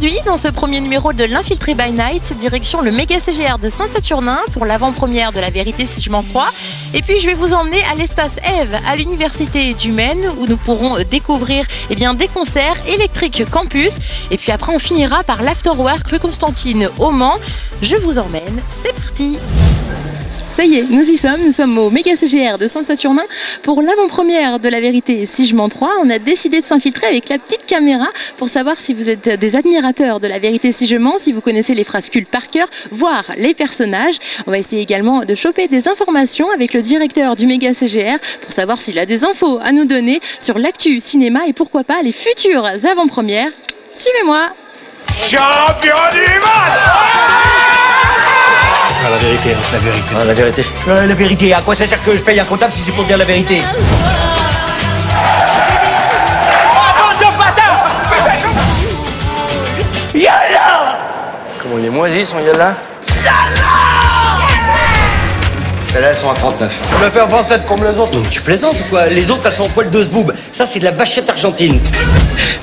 Aujourd'hui, dans ce premier numéro de l'Infiltré by Night, direction le méga CGR de Saint-Saturnin pour l'avant-première de La Vérité si je m'en crois. Et puis je vais vous emmener à l'espace Eve à l'université du Maine où nous pourrons découvrir des concerts Electric Campus. Et puis après on finira par l'Afterwork rue Constantine au Mans. Je vous emmène, c'est parti! Ça y est, nous y sommes, nous sommes au méga CGR de Saint-Saturnin pour l'avant-première de La Vérité si je m'en crois. On a décidé de s'infiltrer avec la petite caméra pour savoir si vous êtes des admirateurs de La Vérité si je mens, si vous connaissez les phrases cultes par cœur, voire les personnages. On va essayer également de choper des informations avec le directeur du méga CGR pour savoir s'il a des infos à nous donner sur l'actu cinéma et pourquoi pas les futures avant-premières. Suivez-moi. Champion du monde! Ah, la vérité, la vérité. Ah, la vérité. La vérité, à quoi ça sert que je paye un comptable si c'est pour dire la vérité? Bande de bâtards! Yalla! Comment il est moisi son Yalla? Celles-là, elles sont à 39. On va faire 27 comme les autres. Donc tu plaisantes ou quoi? Les autres, elles sont en poil de zboob. Ça, c'est de la vachette argentine.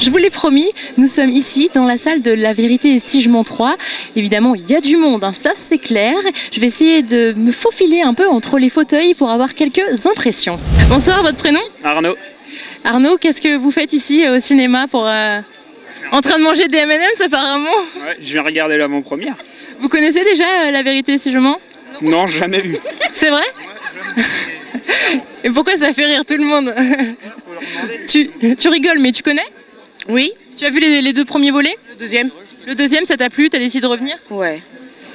Je vous l'ai promis, nous sommes ici dans la salle de La Vérité si je m'en crois. Évidemment, il y a du monde, hein, ça c'est clair. Je vais essayer de me faufiler un peu entre les fauteuils pour avoir quelques impressions. Bonsoir, votre prénom? Arnaud. Arnaud, qu'est-ce que vous faites ici au cinéma pour en train de manger des M&M's apparemment? Ouais, je viens regarder l'avant-première. Vous connaissez déjà La Vérité si je mens? Non, jamais vu. C'est vrai? Et pourquoi ça fait rire tout le monde? Tu rigoles, mais tu connais? Oui. Tu as vu les deux premiers volets? Le deuxième. Le deuxième, ça t'a plu? T'as décidé de revenir? Ouais.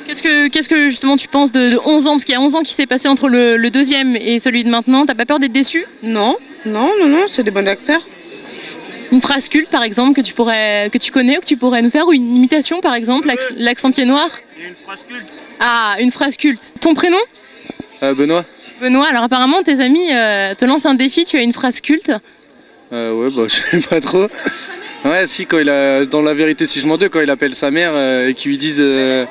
Qu'est-ce que justement tu penses de 11 ans? Parce qu'il y a 11 ans qui s'est passé entre le deuxième et celui de maintenant. T'as pas peur d'être déçu? Non, c'est des bons acteurs. Une phrase culte par exemple que tu connais ou que tu pourrais nous faire, ou une imitation par exemple, l'accent pied noir? Il y a une phrase culte. Ah, une phrase culte. Ton prénom? Benoît. Benoît, alors apparemment tes amis te lancent un défi, tu as une phrase culte? Ouais, bah je sais pas trop. Ouais, si, quand dans La Vérité si je mens deux, quand il appelle sa mère et qu'ils lui disent... je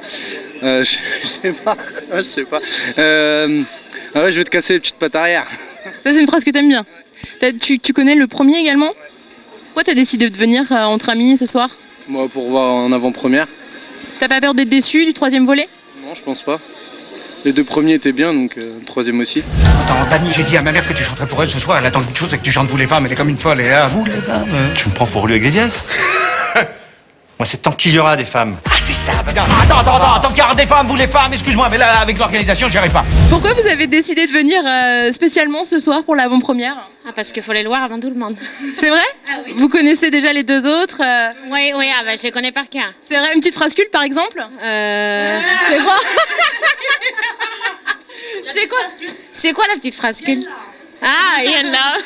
sais pas. Ouais, je sais pas. Ah ouais, je vais te casser les petites pattes arrière. Ça c'est une phrase que t'aimes bien. Tu connais le premier également? Pourquoi t'as décidé de venir entre amis ce soir? Moi, pour voir en avant-première. T'as pas peur d'être déçu du troisième volet? Non, je pense pas. Les deux premiers étaient bien, donc le troisième aussi. Attends, Dani, j'ai dit à ma mère que tu chanterais pour elle ce soir. Elle attend une chose, c'est que tu chantes vous les femmes. Elle est comme une folle. Et là, vous les femmes. Tu me prends pour lui Iglesias? Moi, c'est tant qu'il y aura des femmes. Ah, c'est ça. Attends, tant qu'il y aura des femmes, vous les femmes, excuse-moi, mais là, avec l'organisation, j'y arrive pas. Pourquoi vous avez décidé de venir spécialement ce soir pour l'avant-première? Ah, parce qu'il faut les voir avant tout le monde. C'est vrai? Ah oui. Vous connaissez déjà les deux autres Oui, ah bah, je les connais par cœur. C'est vrai, une petite phrase culte par exemple? C'est quoi? C'est quoi la petite phrase culte? Ah, Yalla.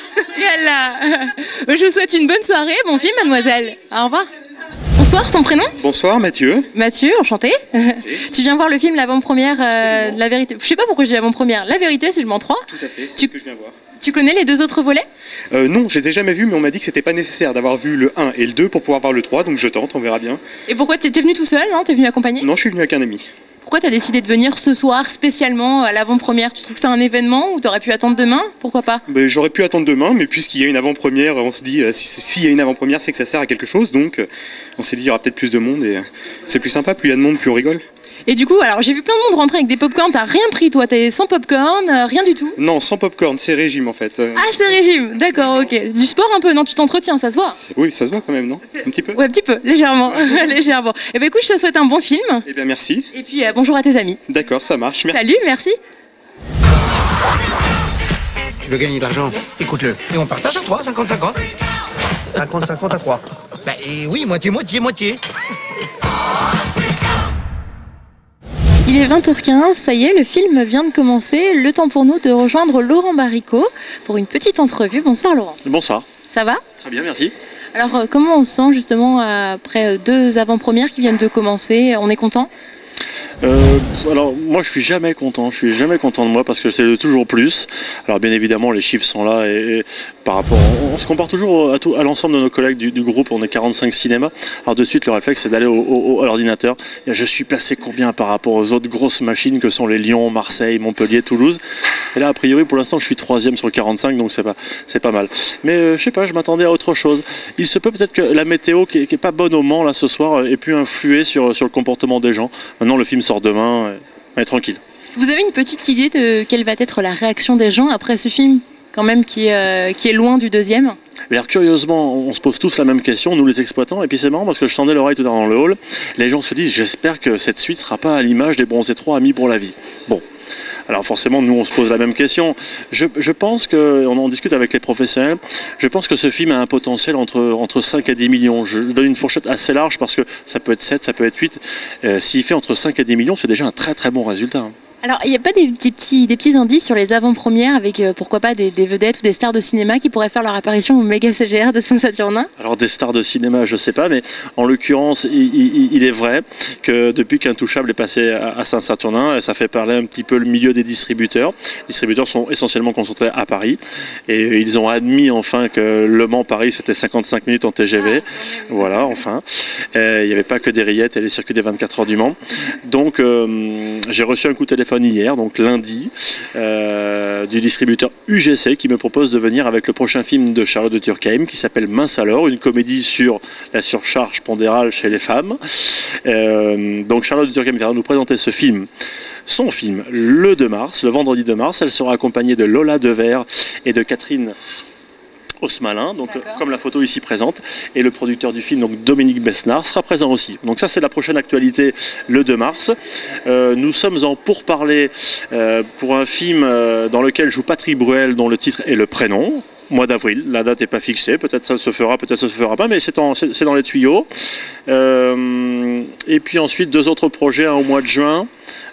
Je vous souhaite une bonne soirée, bon film mademoiselle. Au revoir. Bonsoir, ton prénom? Bonsoir, Mathieu. Mathieu, enchanté. Tu viens voir le film l'avant-première La Vérité. Je sais pas pourquoi je dis l'avant-première. La Vérité si je m'en crois. Tout à fait, c'est ce que je viens voir. Tu connais les deux autres volets? Non, je les ai jamais vus, mais on m'a dit que c'était pas nécessaire d'avoir vu le 1 et le 2 pour pouvoir voir le 3, donc je tente, on verra bien. Et pourquoi t'es venu tout seul, non? T'es venu accompagné? Non, je suis venu avec un ami. Pourquoi t'as décidé de venir ce soir spécialement à l'avant-première? Tu trouves que c'est un événement ou t'aurais pu attendre demain? Pourquoi pas? J'aurais pu attendre demain, mais puisqu'il y a une avant-première, on se dit, s'il y a une avant-première, c'est que ça sert à quelque chose, donc on s'est dit, il y aura peut-être plus de monde, et c'est plus sympa, plus il y a de monde, plus on rigole. Et du coup, alors j'ai vu plein de monde rentrer avec des pop-corn, t'as rien pris toi, t'es sans pop-corn, rien du tout? Non, sans popcorn, c'est régime en fait. Ah, c'est régime, d'accord, ok. Du sport un peu, non? Tu t'entretiens, ça se voit? Oui, ça se voit quand même, non? Un petit peu? Ouais, un petit peu, légèrement, légèrement. Et écoute, je te souhaite un bon film. Eh bien, merci. Et puis bonjour à tes amis. D'accord, ça marche, merci. Salut, merci. Tu veux gagner de l'argent? Écoute-le. Et on partage à 3, 50-50. 50-50 à 3. Bah, et oui, moitié. Il est 20h15, ça y est, le film vient de commencer. Le temps pour nous de rejoindre Laurent Baricot pour une petite entrevue. Bonsoir Laurent. Bonsoir. Ça va? Très bien, merci. Alors comment on se sent justement après deux avant-premières qui viennent de commencer? On est content? Alors moi je suis jamais content de moi parce que c'est le toujours plus. Alors bien évidemment les chiffres sont là et par rapport, on se compare toujours à l'ensemble de nos collègues du groupe, on est 45 cinémas. Alors de suite le réflexe c'est d'aller à l'ordinateur. Je suis placé combien par rapport aux autres grosses machines que sont les Lyon, Marseille, Montpellier, Toulouse. Et là a priori pour l'instant je suis 3e sur 45 donc c'est pas mal. Mais je sais pas, je m'attendais à autre chose. Il se peut peut-être que la météo qui est pas bonne au Mans là ce soir ait pu influer sur le comportement des gens. Maintenant le film sort demain, on est tranquille. Vous avez une petite idée de quelle va être la réaction des gens après ce film, quand même, qui est loin du deuxième? Mais alors curieusement, on se pose tous la même question, nous les exploitants, et puis c'est marrant parce que je tendais l'oreille tout à l'heure dans le hall, les gens se disent j'espère que cette suite sera pas à l'image des Bronzés 3 Amis pour la vie. Bon. Alors forcément, nous, on se pose la même question. Je pense que, on en discute avec les professionnels, je pense que ce film a un potentiel entre 5 et 10 millions. Je donne une fourchette assez large parce que ça peut être 7, ça peut être 8. S'il fait entre 5 et 10 millions, c'est déjà un très très bon résultat. Alors, il n'y a pas des petits indices sur les avant-premières avec, pourquoi pas, des vedettes ou des stars de cinéma qui pourraient faire leur apparition au méga CGR de Saint-Saturnin? Alors, des stars de cinéma, je sais pas, mais en l'occurrence, il est vrai que depuis qu'Intouchable est passé à Saint-Saturnin, ça fait parler un petit peu le milieu des distributeurs. Les distributeurs sont essentiellement concentrés à Paris et ils ont admis enfin que Le Mans-Paris, c'était 55 minutes en TGV. Voilà, enfin. Il n'y avait pas que des rillettes et les circuits des 24 heures du Mans. Donc, j'ai reçu un coup de téléphone hier, donc lundi, du distributeur UGC qui me propose de venir avec le prochain film de Charlotte de Turckheim qui s'appelle Mince alors, une comédie sur la surcharge pondérale chez les femmes. Donc Charlotte de Turckheim viendra nous présenter ce film, son film, le 2 mars, le vendredi 2 mars. Elle sera accompagnée de Lola Devers et de Catherine Osmalin, donc comme la photo ici présente, et le producteur du film, donc Dominique Besnard, sera présent aussi. Donc ça c'est la prochaine actualité le 2 mars. Nous sommes en pourparlers pour un film dans lequel joue Patrick Bruel, dont le titre est Le Prénom. Mois d'avril, la date n'est pas fixée, peut-être ça se fera, peut-être ça se fera pas, mais c'est dans les tuyaux. Et puis ensuite 2 autres projets, un au mois de juin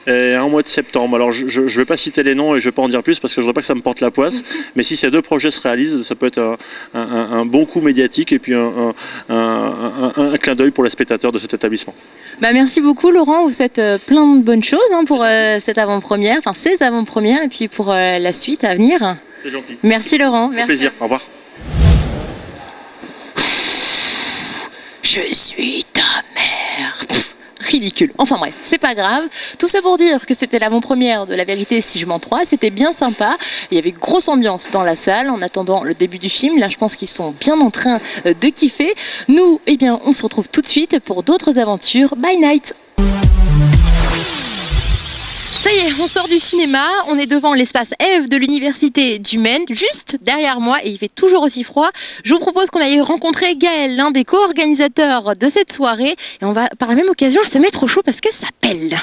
et un au mois de septembre. Alors je ne vais pas citer les noms et je ne vais pas en dire plus parce que je ne voudrais pas que ça me porte la poisse, mais si ces 2 projets se réalisent, ça peut être un bon coup médiatique et puis un clin d'œil pour les spectateurs de cet établissement. Bah merci beaucoup Laurent, vous faites plein de bonnes choses pour cette avant-première, enfin ces avant-premières et puis pour la suite à venir. C'est gentil. Merci Laurent. Merci. Plaisir, au revoir. Je suis ta mère. Ridicule. Enfin bref, c'est pas grave. Tout ça pour dire que c'était l'avant-première de La Vérité si je mens 3. C'était bien sympa. Il y avait grosse ambiance dans la salle en attendant le début du film. Là, je pense qu'ils sont bien en train de kiffer. Nous, eh bien, on se retrouve tout de suite pour d'autres aventures. Bye night. Ça y est, on sort du cinéma, on est devant l'espace Eve de l'université du Maine, juste derrière moi, et il fait toujours aussi froid. Je vous propose qu'on aille rencontrer Gaël, l'un des co-organisateurs de cette soirée, et on va par la même occasion se mettre au chaud parce que ça pèle.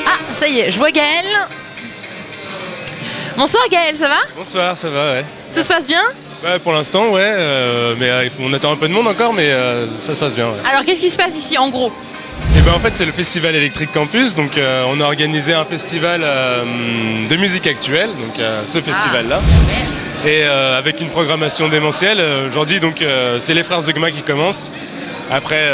Ah, ça y est, je vois Gaël. Bonsoir Gaël, ça va? Bonsoir, ça va, ouais. Tout se passe bien? Ouais, pour l'instant, ouais, mais on attend un peu de monde encore, mais ça se passe bien. Ouais. Alors, qu'est-ce qui se passe ici, en gros? Et ben en fait, c'est le Festival Electric Campus, donc on a organisé un festival de musique actuelle, donc ce festival-là. Et avec une programmation démentielle, aujourd'hui, donc c'est les frères Zeugma qui commencent. Après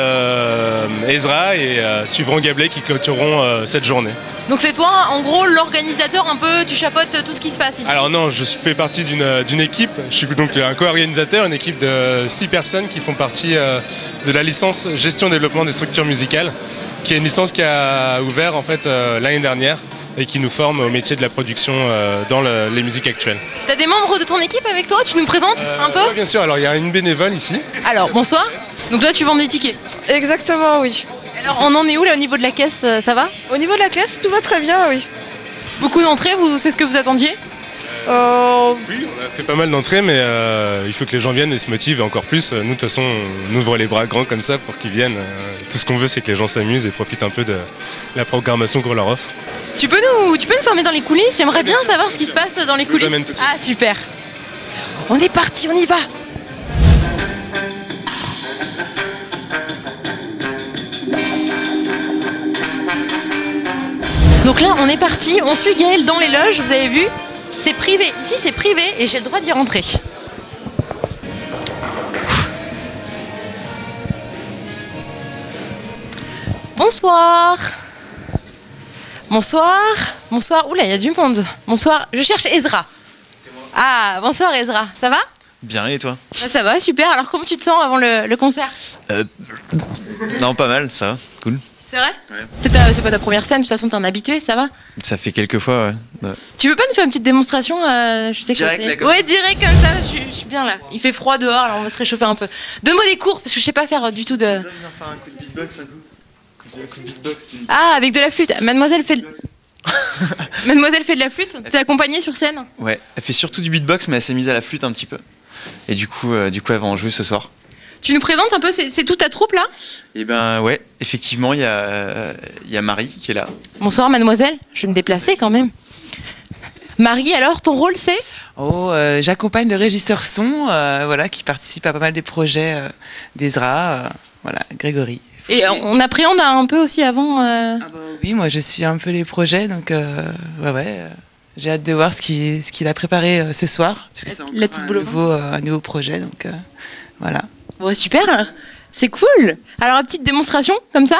Ezra et suivront Gablé qui clôtureront cette journée. Donc c'est toi, en gros, l'organisateur un peu, tu chapeautes tout ce qui se passe ici? Alors non, je fais partie d'une équipe, je suis donc un co-organisateur, une équipe de 6 personnes qui font partie de la licence Gestion Développement des structures musicales, qui est une licence qui a ouvert en fait l'année dernière et qui nous forme au métier de la production dans les musiques actuelles. T'as des membres de ton équipe avec toi? Tu nous présentes un peu? Oui, bien sûr, alors il y a une bénévole ici. Alors, bonsoir. Donc là, tu vends des tickets? Exactement, oui. Alors, on en est où là au niveau de la caisse, ça va? Au niveau de la classe, tout va très bien, oui. Beaucoup d'entrées, c'est ce que vous attendiez? Oui, on a fait pas mal d'entrées, mais il faut que les gens viennent et se motivent encore plus. Nous, de toute façon, on ouvre les bras grands comme ça pour qu'ils viennent. Tout ce qu'on veut, c'est que les gens s'amusent et profitent un peu de la programmation qu'on leur offre. Tu peux nous emmener dans les coulisses? J'aimerais bien savoir ce qui se passe dans les coulisses. Je vous amène tout de suite. Ah, super. On est parti, on y va. Donc là, on est parti, on suit Gaël dans les loges, vous avez vu? C'est privé, ici c'est privé et j'ai le droit d'y rentrer. Bonsoir. Bonsoir. Bonsoir. Oula, il y a du monde. Bonsoir. Je cherche Ezra. Ah, bonsoir Ezra. Ça va? Bien, et toi? Ça va, super. Alors comment tu te sens avant le concert? Non, pas mal, ça va, cool. C'est vrai? Ouais. C'est pas ta première scène, de toute façon t'es un habitué, ça va? Ça fait quelques fois, ouais. Tu veux pas nous faire une petite démonstration? Je sais direct, que là, comme ouais, direct comme ça, je suis bien là. Il fait froid dehors, alors on va se réchauffer un peu. Donne-moi des cours, parce que je sais pas faire du tout de... faire un coup de beatbox, un coup de beatbox. Ah, avec de la flûte. Mademoiselle fait Mademoiselle fait de la flûte? T'es accompagnée sur scène? Ouais, elle fait surtout du beatbox, mais elle s'est mise à la flûte un petit peu. Et du coup, elle va en jouer ce soir. Tu nous présentes un peu, c'est toute ta troupe là? Et ben ouais, effectivement, il y a Marie qui est là. Bonsoir mademoiselle, je vais me déplacer quand même. Marie, alors ton rôle c'est? J'accompagne le régisseur son, voilà, qui participe à pas mal des projets d'Ezra, voilà, Grégory. Et on appréhende un peu aussi avant Oui, moi je suis un peu les projets, donc j'ai hâte de voir ce qu'il a préparé ce soir, puisque c'est la petite boule un nouveau projet, donc voilà. Bon, super, c'est cool. Alors, une petite démonstration, comme ça?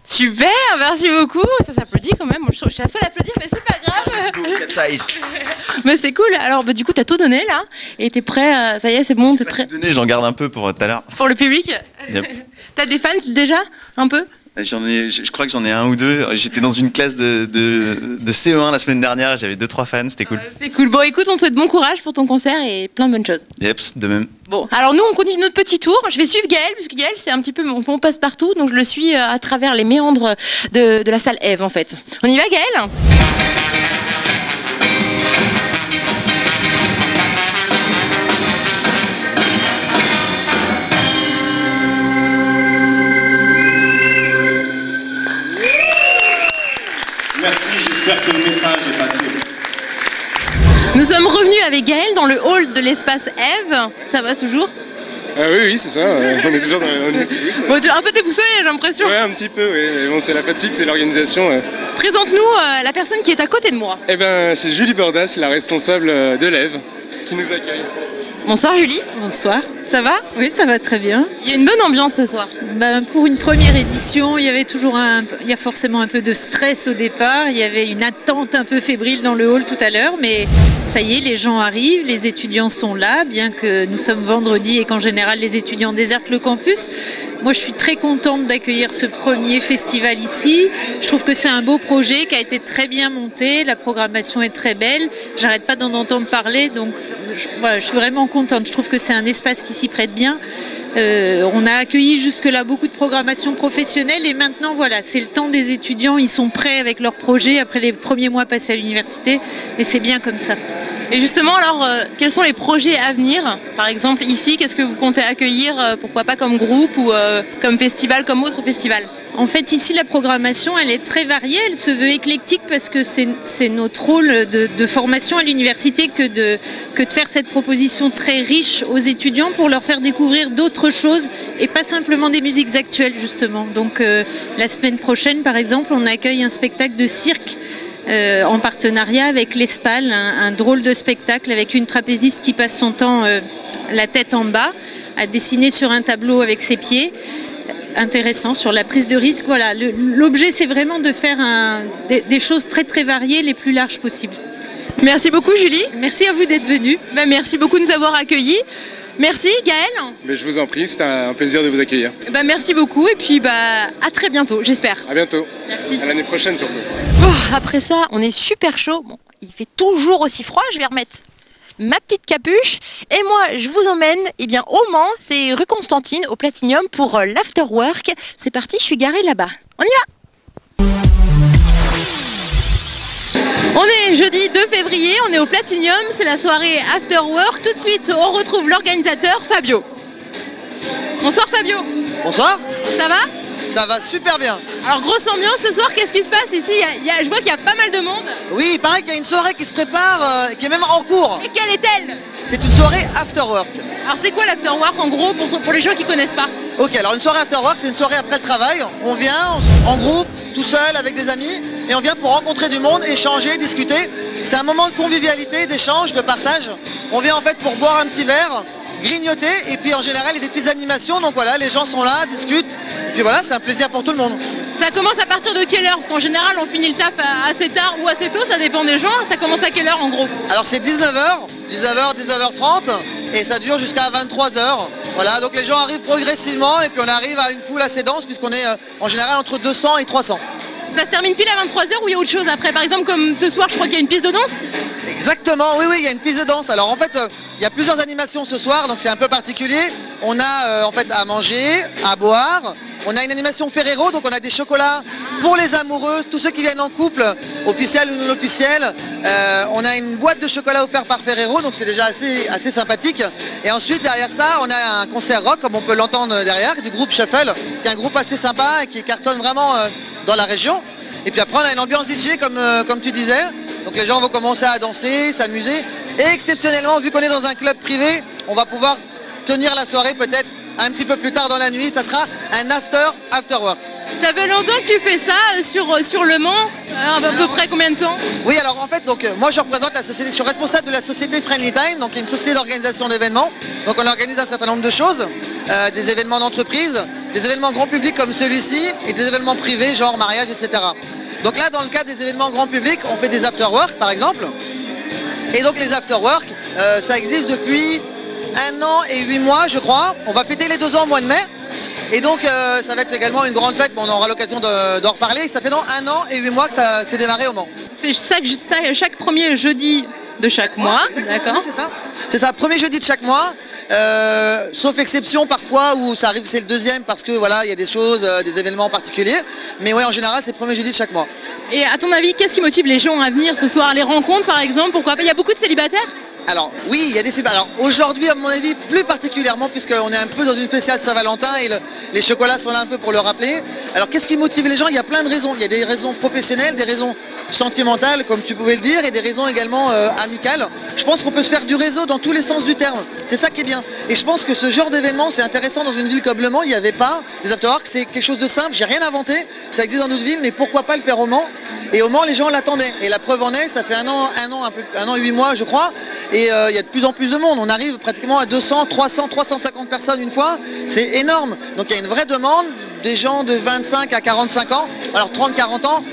Super, merci beaucoup. Ça s'applaudit quand même. Moi, je suis la seule à applaudir, mais c'est pas grave. Mais c'est cool. Alors, du coup, t'as tout donné là, et t'es prêt. Ça y est, c'est bon, t'es prêt. J'en garde un peu pour tout à l'heure. Pour le public. Yep. T'as des fans déjà, un peu? Je crois que j'en ai un ou deux. J'étais dans une classe de CE1 la semaine dernière. J'avais 2-3 fans, c'était cool. C'est cool. Bon, écoute, on te souhaite bon courage pour ton concert et plein de bonnes choses. Yep, de même. Bon, alors nous, on continue notre petit tour. Je vais suivre Gaël, puisque Gaël, c'est un petit peu mon passe-partout. Donc, je le suis à travers les méandres de la salle Ève, en fait. On y va, Gaël? Merci, j'espère que le message est passé. Nous sommes revenus avec Gaël dans le hall de l'espace Ève. Ça va toujours? Oui, c'est ça. On est toujours dans Bon, tu es un peu déboussolé, j'ai l'impression. Ouais, un petit peu, oui. Mais bon, c'est la fatigue, c'est l'organisation. Présente-nous la personne qui est à côté de moi. Eh ben, c'est Julie Bordas, la responsable de l'Ève, qui nous accueille. Bonsoir Julie. Bonsoir. Ça va? Oui, ça va très bien. Il y a une bonne ambiance ce soir. Pour une première édition, il y avait il y a forcément un peu de stress au départ. Il y avait une attente un peu fébrile dans le hall tout à l'heure, mais ça y est, les gens arrivent, les étudiants sont là, bien que nous sommes vendredi et qu'en général les étudiants désertent le campus. Moi, je suis très contente d'accueillir ce premier festival ici. Je trouve que c'est un beau projet qui a été très bien monté. La programmation est très belle. J'arrête pas d'en entendre parler, donc voilà, je suis vraiment contente. Je trouve que c'est un espace qui s'y prête bien. On a accueilli jusque-là beaucoup de programmation professionnelle et maintenant, voilà, c'est le temps des étudiants. Ils sont prêts avec leurs projets après les premiers mois passés à l'université et c'est bien comme ça. Et justement, alors, quels sont les projets à venir? Par exemple, ici, qu'est-ce que vous comptez accueillir, pourquoi pas comme groupe ou comme festival, comme autre festival? En fait, ici, la programmation, elle est très variée. Elle se veut éclectique parce que c'est notre rôle de formation à l'université que de faire cette proposition très riche aux étudiants pour leur faire découvrir d'autres choses et pas simplement des musiques actuelles, justement. Donc, la semaine prochaine, par exemple, on accueille un spectacle de cirque en partenariat avec l'Espal, un drôle de spectacle avec une trapéziste qui passe son temps la tête en bas à dessiner sur un tableau avec ses pieds. Intéressant sur la prise de risque. Voilà, l'objet c'est vraiment de faire des choses très très variées, les plus larges possibles. Merci beaucoup Julie. Merci à vous d'être venue. Merci beaucoup de nous avoir accueillis. Merci Gaël. Mais je vous en prie, c'était un plaisir de vous accueillir. Merci beaucoup et puis à très bientôt, j'espère. À bientôt. Merci. À l'année prochaine surtout. Après ça, on est super chaud. Bon, il fait toujours aussi froid, je vais remettre ma petite capuche et moi je vous emmène au Mans, c'est rue Constantine au Platinium pour l'afterwork. C'est parti, je suis garée là-bas. On y va. On est jeudi 2 février, on est au Platinium, c'est la soirée afterwork. Tout de suite, on retrouve l'organisateur Fabio. Bonsoir Fabio. Bonsoir. Ça va? Ça va super bien. Alors grosse ambiance ce soir, qu'est-ce qui se passe ici? Je vois qu'il y a pas mal de monde. Oui, il paraît qu'il y a une soirée qui se prépare, qui est même en cours. Et quelle est-elle? C'est une soirée afterwork. Alors c'est quoi l'afterwork en gros pour les gens qui connaissent pas? Ok, alors une soirée afterwork, c'est une soirée après le travail. On vient en groupe, tout seul, avec des amis, et on vient pour rencontrer du monde, échanger, discuter. C'est un moment de convivialité, d'échange, de partage. On vient en fait pour boire un petit verre, grignoter, et puis en général il y a des petites animations, donc voilà, les gens sont là, discutent, et puis voilà, c'est un plaisir pour tout le monde. Ça commence à partir de quelle heure? Parce qu'en général on finit le taf assez tard ou assez tôt, ça dépend des gens. Ça commence à quelle heure en gros? Alors c'est 19h, 19h30, et ça dure jusqu'à 23h. Voilà, donc les gens arrivent progressivement, et puis on arrive à une foule assez dense, puisqu'on est en général entre 200 et 300. Ça se termine pile à 23h ou il y a autre chose après? Par exemple comme ce soir je crois qu'il y a une piste de danse? Exactement, oui, il y a une piste de danse. Alors en fait, il y a plusieurs animations ce soir, donc c'est un peu particulier. On a en fait à manger, à boire. On a une animation Ferrero, donc on a des chocolats pour les amoureux, tous ceux qui viennent en couple, officiel ou non officiel. On a une boîte de chocolat offerte par Ferrero, donc c'est déjà assez sympathique. Et ensuite, derrière ça, on a un concert rock, comme on peut l'entendre derrière, du groupe Shuffle, qui est un groupe assez sympa et qui cartonne vraiment dans la région. Et puis après, on a une ambiance DJ, comme tu disais. Donc les gens vont commencer à danser, s'amuser. Et exceptionnellement, vu qu'on est dans un club privé, on va pouvoir tenir la soirée peut-être un petit peu plus tard dans la nuit. Ça sera un afterwork. Ça fait longtemps que tu fais ça sur Le Mans, à peu près combien de temps? Oui, alors en fait, moi je représente la société, je suis responsable de la société Friendly Time, donc une société d'organisation d'événements. Donc on organise un certain nombre de choses, des événements d'entreprise, des événements grand public comme celui-ci, et des événements privés, genre mariage, etc. Donc là, dans le cadre des événements grand public, on fait des afterwork par exemple. Et donc les afterwork, ça existe depuis 1 an et 8 mois, je crois. On va fêter les 2 ans au mois de mai. Et donc ça va être également une grande fête, bon, on aura l'occasion d'en reparler. Ça fait donc 1 an et 8 mois que ça s'est démarré au Mans. C'est chaque premier jeudi de chaque mois, d'accord? Oui, c'est ça. C'est ça, premier jeudi de chaque mois, sauf exception parfois où ça arrive que c'est le deuxième parce que voilà, il y a des choses, des événements particuliers. Mais ouais, en général, c'est le premier jeudi de chaque mois. Et à ton avis, qu'est-ce qui motive les gens à venir ce soir? Les rencontres par exemple, pourquoi pas? Il y a beaucoup de célibataires? Alors oui, il y a des célibataires. Alors aujourd'hui, à mon avis, plus particulièrement, puisqu'on est un peu dans une spéciale Saint-Valentin et les chocolats sont là un peu pour le rappeler. Alors qu'est-ce qui motive les gens? Il y a plein de raisons. Il y a des raisons professionnelles, des raisons sentimentales, comme tu pouvais le dire, et des raisons également amicales. Je pense qu'on peut se faire du réseau dans tous les sens du terme. C'est ça qui est bien. Et je pense que ce genre d'événement, c'est intéressant dans une ville comme Le Mans. Il n'y avait pas des afterworks, c'est quelque chose de simple. J'ai rien inventé. Ça existe dans d'autres villes, mais pourquoi pas le faire au Mans? Et au Mans, les gens l'attendaient. Et la preuve en est, ça fait 1 an et 8 mois, je crois. Et il y a de plus en plus de monde. On arrive pratiquement à 200, 300, 350 personnes une fois. C'est énorme. Donc il y a une vraie demande des gens de 25 à 45 ans, alors 30-40 ans.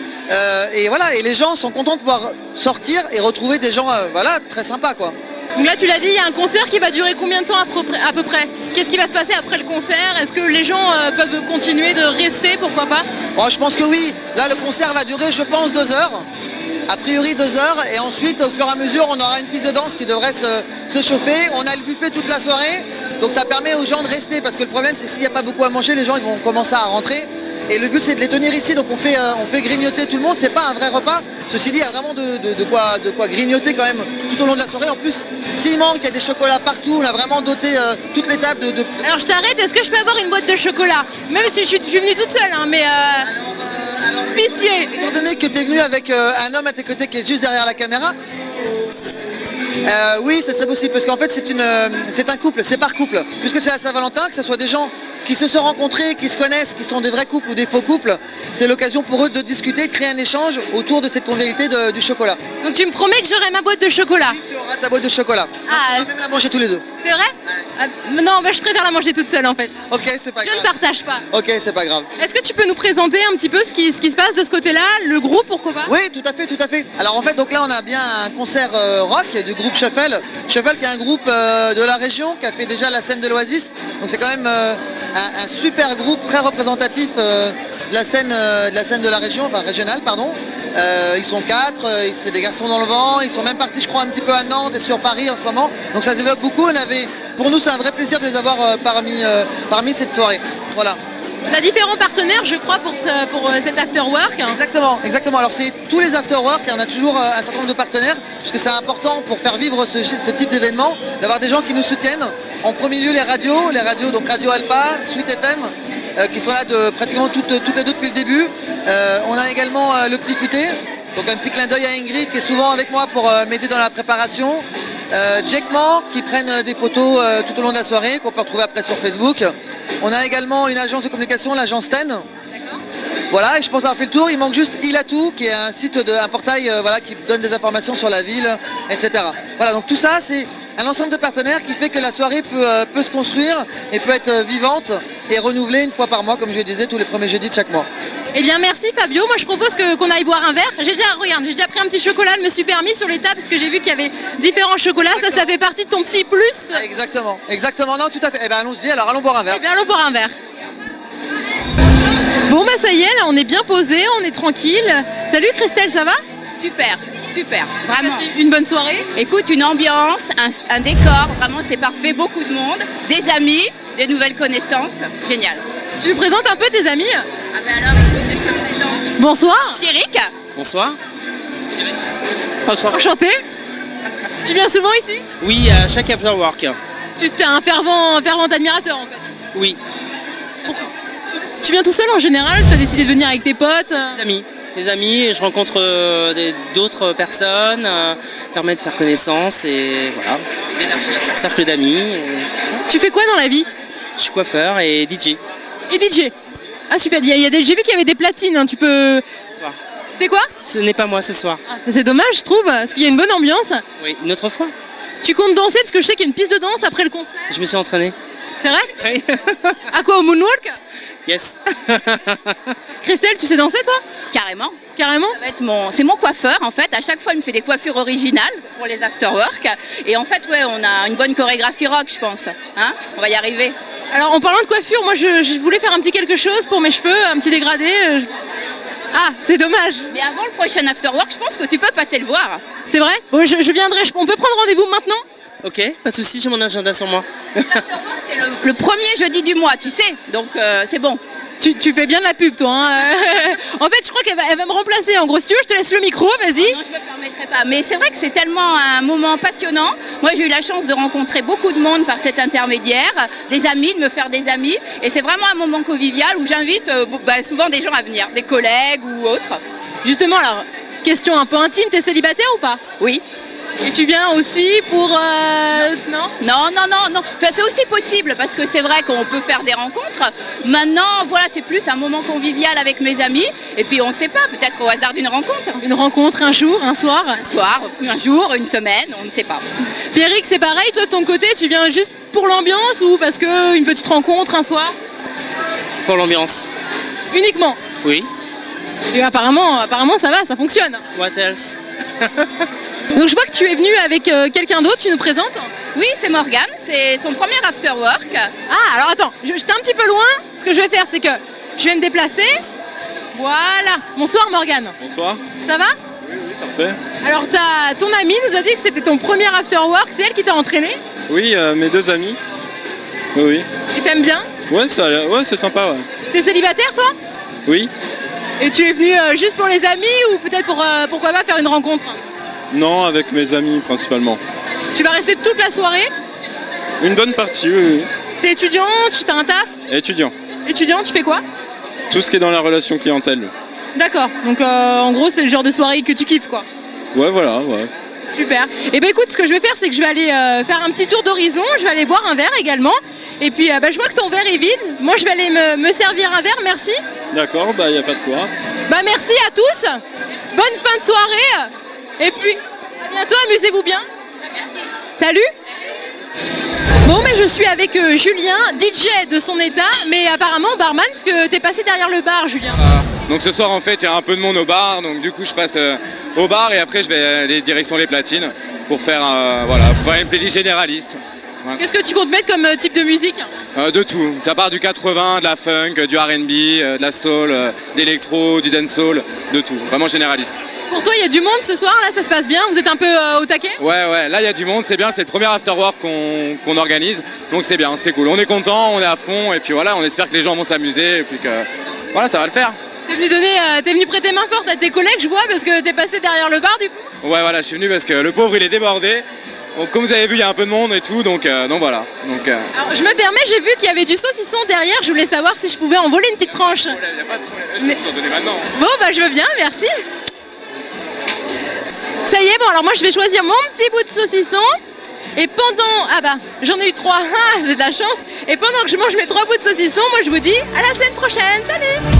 Et voilà, et les gens sont contents de pouvoir sortir et retrouver des gens voilà, très sympas, quoi. Donc là, tu l'as dit, il y a un concert qui va durer combien de temps à peu près? Qu'est-ce qui va se passer après le concert? Est-ce que les gens peuvent continuer de rester, pourquoi pas? Oh, je pense que oui. Là, le concert va durer, je pense, 2 heures. A priori 2 heures. Et ensuite, au fur et à mesure, on aura une piste de danse qui devrait se chauffer. On a le buffet toute la soirée. Donc ça permet aux gens de rester. Parce que le problème, c'est que s'il n'y a pas beaucoup à manger, les gens ils vont commencer à rentrer. Et le but, c'est de les tenir ici. Donc on fait grignoter tout le monde. C'est pas un vrai repas. Ceci dit, il y a vraiment de quoi grignoter quand même tout au long de la soirée. En plus, s'il manque, il y a des chocolats partout. On a vraiment doté toutes les tables de... Alors je t'arrête, est-ce que je peux avoir une boîte de chocolat? Même si je suis venue toute seule, hein, mais... Alors, pitié. Étant donné que tu es venu avec un homme à tes côtés qui est juste derrière la caméra, oui, ça serait possible. Parce qu'en fait, c'est un couple, c'est par couple. Puisque c'est à Saint-Valentin, que ce soit des gens qui se sont rencontrés, qui se connaissent, qui sont des vrais couples ou des faux couples, c'est l'occasion pour eux de discuter, de créer un échange autour de cette convivialité du chocolat. Donc tu me promets que j'aurai ma boîte de chocolat? Oui, tu auras ta boîte de chocolat. On va même la manger tous les deux. C'est vrai? Non, bah, je préfère la manger toute seule en fait. Ok, c'est pas grave. Je ne partage pas. Ok, c'est pas grave. Est-ce que tu peux nous présenter un petit peu ce qui se passe de ce côté-là, le groupe, pourquoi pas? Oui, tout à fait, tout à fait. Alors en fait, donc là, on a bien un concert rock du groupe Shuffle. Shuffle qui est un groupe de la région qui a fait déjà la scène de l'Oasis. Donc c'est quand même un super groupe très représentatif de la scène de la région, enfin régionale, pardon. Ils sont 4, c'est des garçons dans le vent. Ils sont même partis, je crois, un petit peu à Nantes et sur Paris en ce moment. Donc ça se développe beaucoup. Pour nous, c'est un vrai plaisir de les avoir parmi cette soirée. Voilà. On a différents partenaires, je crois, pour cet afterwork. Exactement, exactement. Alors c'est tous les afterwork, et on a toujours un certain nombre de partenaires, puisque c'est important pour faire vivre ce type d'événement, d'avoir des gens qui nous soutiennent. En premier lieu, les radios, donc Radio Alpa, Suite FM, qui sont là pratiquement toutes les deux depuis le début. On a également le Petit Futé, donc un petit clin d'œil à Ingrid qui est souvent avec moi pour m'aider dans la préparation. Jackman qui prennent des photos tout au long de la soirée, qu'on peut retrouver après sur Facebook. On a également une agence de communication, l'agence TEN. Voilà, et je pense avoir fait le tour. Il manque juste Ilatou, qui est un site, un portail qui donne des informations sur la ville, etc. Voilà, donc tout ça, c'est un ensemble de partenaires qui fait que la soirée peut se construire et peut être vivante et renouvelée une fois par mois, comme je le disais, tous les premiers jeudis de chaque mois. Eh bien merci Fabio, moi je propose qu'on aille boire un verre. J'ai déjà pris un petit chocolat, je me suis permis sur les tables parce que j'ai vu qu'il y avait différents chocolats. Ça fait partie de ton petit plus. Exactement, exactement, non tout à fait. Eh bien allons-y, alors allons boire un verre. Eh bien allons boire un verre. Bon bah ça y est, là on est bien posé, on est tranquille. Salut Christelle, ça va? Super, super, vraiment. Une bonne soirée? Écoute, une ambiance, un décor, vraiment c'est parfait, beaucoup de monde, des amis, des nouvelles connaissances, génial. Tu nous présentes un peu tes amis? Ah ben alors écoute, je te présente. Bonsoir. Pierrick. Bonsoir. Bonsoir. Enchanté. Tu viens souvent ici? Oui, à chaque afterwork. Tu es un fervent admirateur en fait? Oui. Pourquoi? Tu viens tout seul en général? Tu as décidé de venir avec tes potes? Des amis, je rencontre d'autres personnes, permet de faire connaissance et voilà, d'élargir son cercle d'amis. Tu fais quoi dans la vie? Je suis coiffeur et DJ. Et DJ? Ah super, j'ai vu qu'il y avait des platines, hein. Tu peux... Ce soir. C'est quoi? Ce n'est pas moi ce soir. Ah, c'est dommage je trouve, parce qu'il y a une bonne ambiance. Oui, une autre fois. Tu comptes danser? Parce que je sais qu'il y a une piste de danse après le concert. Je me suis entraîné. C'est vrai? Oui. À quoi, au moonwalk? Yes. Christelle, tu sais danser toi? Carrément. Carrément? C'est mon coiffeur en fait, à chaque fois il me fait des coiffures originales pour les afterwork. Et en fait ouais, on a une bonne chorégraphie rock je pense. Hein, on va y arriver. Alors en parlant de coiffure, moi je voulais faire un petit quelque chose pour mes cheveux, un petit dégradé. Ah, c'est dommage. Mais avant le prochain afterwork, je pense que tu peux passer le voir. C'est vrai? Bon, je viendrai, on peut prendre rendez-vous maintenant? Ok, pas de soucis, j'ai mon agenda sur moi. L'afterwork c'est le premier jeudi du mois, tu sais, donc c'est bon. Tu fais bien de la pub toi hein. En fait je crois qu'elle va me remplacer en gros. Si tu veux, je te laisse le micro, vas-y. Non, je me permettrai pas. Mais c'est vrai que c'est tellement un moment passionnant. Moi j'ai eu la chance de rencontrer beaucoup de monde par cet intermédiaire, des amis, de me faire des amis. Et c'est vraiment un moment convivial où j'invite souvent des gens à venir, des collègues ou autres. Justement alors, question un peu intime, t'es célibataire ou pas? Oui. Et tu viens aussi pour... Non. Enfin, c'est aussi possible parce que c'est vrai qu'on peut faire des rencontres. Maintenant, voilà, c'est plus un moment convivial avec mes amis. Et puis, on ne sait pas, peut-être au hasard d'une rencontre. Une rencontre, un jour, un soir? Un soir, un jour, une semaine, on ne sait pas. Pierrick, c'est pareil, toi de ton côté, tu viens juste pour l'ambiance ou parce qu'une petite rencontre, un soir? Pour l'ambiance. Uniquement? Oui. Et apparemment ça va, ça fonctionne. What else? Donc je vois que tu es venu avec quelqu'un d'autre, tu nous présentes? Oui, c'est Morgane, c'est son premier afterwork. Ah, alors attends, j'étais un petit peu loin. Ce que je vais faire, c'est que je vais me déplacer. Voilà. Bonsoir Morgane. Bonsoir. Ça va? Oui, parfait. Alors ton amie nous a dit que c'était ton premier afterwork, c'est elle qui t'a entraîné? Oui, mes deux amis. Oui. Et t'aimes bien? Ouais, c'est sympa, ouais. T'es célibataire toi? Oui. Et tu es venu juste pour les amis ou peut-être pour, pourquoi pas, faire une rencontre? Non, avec mes amis principalement. Tu vas rester toute la soirée? Une bonne partie, oui. T'es étudiant? Tu as un taf? Étudiant. Étudiant, tu fais quoi? Tout ce qui est dans la relation clientèle. D'accord, donc en gros c'est le genre de soirée que tu kiffes quoi? Ouais, voilà, ouais. Super. Et ben écoute, ce que je vais faire, c'est que je vais aller faire un petit tour d'horizon. Je vais aller boire un verre également. Et puis je vois que ton verre est vide. Moi, je vais aller me servir un verre. Merci. D'accord, bah y a pas de quoi. Bah merci à tous. Bonne fin de soirée. Et puis à bientôt. Amusez-vous bien. Salut. Bon, mais je suis avec Julien, DJ de son état, mais apparemment barman, parce que t'es passé derrière le bar, Julien. Donc ce soir en fait il y a un peu de monde au bar, donc du coup je passe au bar et après je vais aller direction les platines pour faire une playlist généraliste. Ouais. Qu'est-ce que tu comptes mettre comme type de musique? De tout, ça part du 80, de la funk, du R&B, de la soul, d'électro, du dancehall, de tout, vraiment généraliste. Pour toi, il y a du monde ce soir, là, ça se passe bien? Vous êtes un peu au taquet? Ouais, là il y a du monde, c'est bien, c'est le premier afterwork qu'on organise, donc c'est bien, c'est cool. On est content, on est à fond, et puis voilà, on espère que les gens vont s'amuser, et puis que voilà, ça va le faire. T'es venu prêter main forte à tes collègues, je vois, parce que t'es passé derrière le bar, du coup? Ouais, voilà, je suis venu parce que le pauvre il est débordé. Donc, comme vous avez vu, il y a un peu de monde et tout, donc voilà. Alors, je me permets, j'ai vu qu'il y avait du saucisson derrière, je voulais savoir si je pouvais en voler une petite tranche. Il n'y a pas de problème, je peux vous en donner maintenant. Bon, bah je veux bien, merci. Ça y est, bon, alors moi je vais choisir mon petit bout de saucisson. Et pendant... Ah bah, j'en ai eu 3, j'ai de la chance. Et pendant que je mange mes 3 bouts de saucisson, moi je vous dis à la semaine prochaine, salut!